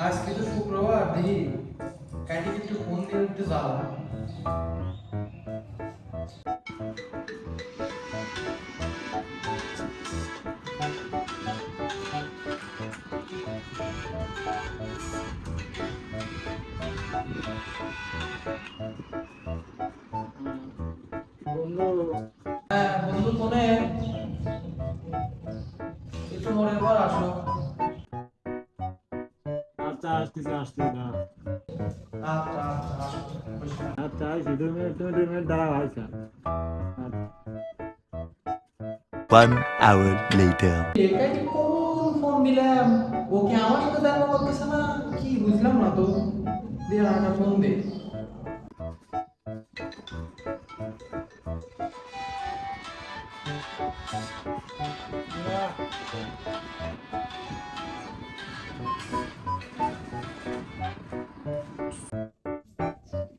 আজকে তো শুক্রবার দেখি কাইটিকে একটু ফোন দিয়ে একটু যাও। বন্ধু, হ্যাঁ বন্ধু ফোনে একটু মোড়ের পর আসো। আচ্ছা আসতেছি না। আচ্ছা আচ্ছা আসো, বসে থাকো। আচ্ছা আইসি, 2 মিনিট, তুমি 2 মিনিট দাঁড়াও, আইসা। One hour later. একাই কোন ফোন দিলাম, ওকে আমার সাথে দেখা করতেছে না, কি বুঝলাম না তো। দিয়ে একটা ফোন দে।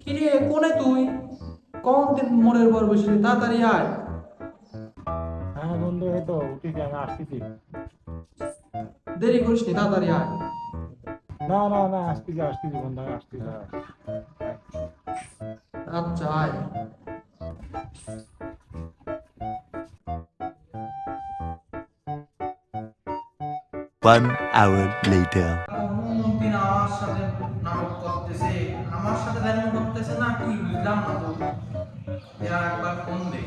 কিরে কোনে তুই? কোন দিন মোড়ের পর বসে তাড়াতাড়ি আয়। হ্যাঁ বন্ধু, এই তো উঠিছি, আমি আসতেছি। দেরি করিস নি, তাড়াতাড়ি আয়। না আসতেছি বন্ধু, আমি আসতেছি। আচ্ছা আয়। One hour later. দিন আমার সাথে নাটক করতেছে, আমার সাথে দেখা করতেছে না, কি বুঝলাম না তো। এরা একবার ফোন দে।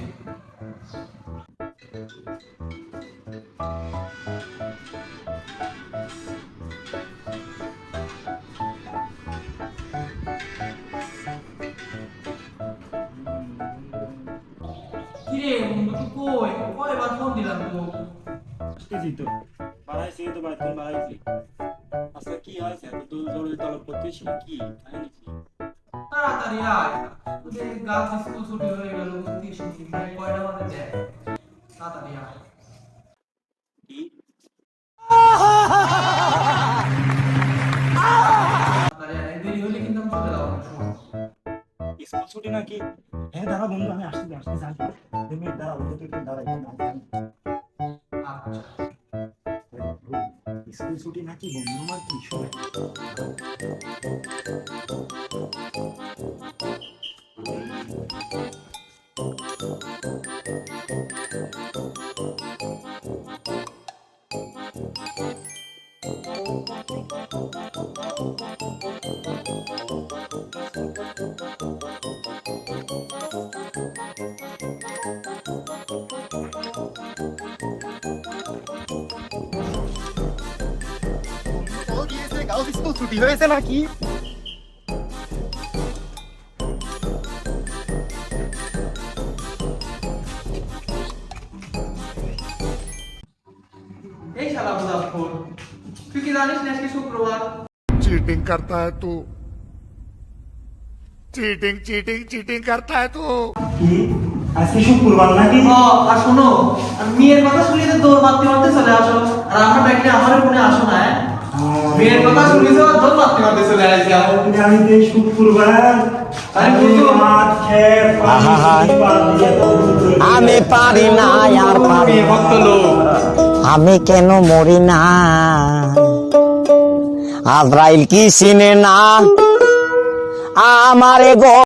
কিরে বন্ধু তুই কই? কয়বার ফোন দিলাম তো। আসতেছি তো, বাড়াইছি তো, বাড়াইতে বাড়াইছি। আচ্ছা কি হয়েছে, এত দূর জরুরি তলব করতেছি কি কাহিনী কি? তাড়াতাড়ি আয়। ওদের গাছ স্কুল ছুটি হয়ে গেল, বুঝতিস নি, প্রায় কয়টা বাজে দেখ। তাড়াতাড়ি আয়। কি তাড়াতাড়ি আয়, দেরি হলে কিন্তু আমি চলে যাবো সময়। স্কুল ছুটি নাকি? হ্যাঁ দাঁড়া বন্ধু, আমি আসতেছি। 2 মিনিট দাঁড়া বন্ধু, তুই একটু দাঁড়াই। আচ্ছা স্কুল ছুটি নাকি বন্ধু, আমার কি সময়? স্কুল ছুটি হয়েছে নাকি? এই শালা মুজাফফর, তুই কি জানিস না আজকে শুক্রবার? चीटिंग करता है तू चीटिंग करता है तू কি আজকে শুক্রবার নাকি? আর শোনো, আর মেয়ের কথা শুনে তো দৌড় মারতে মারতে চলে আসো, আর আমরা ব্যাগটা আমার ফোনে আসো না। মেয়ের কথা শুনে তো দৌড় মারতে মারতে চলে আসি। আমি তো শুক্রবার আরে বন্ধু, মাছ খেয়ে আমি পারি না আর পারি না। ভক্ত লোক আমি কেন মরি না? আজরাইল কি চিনে না আমারে গো?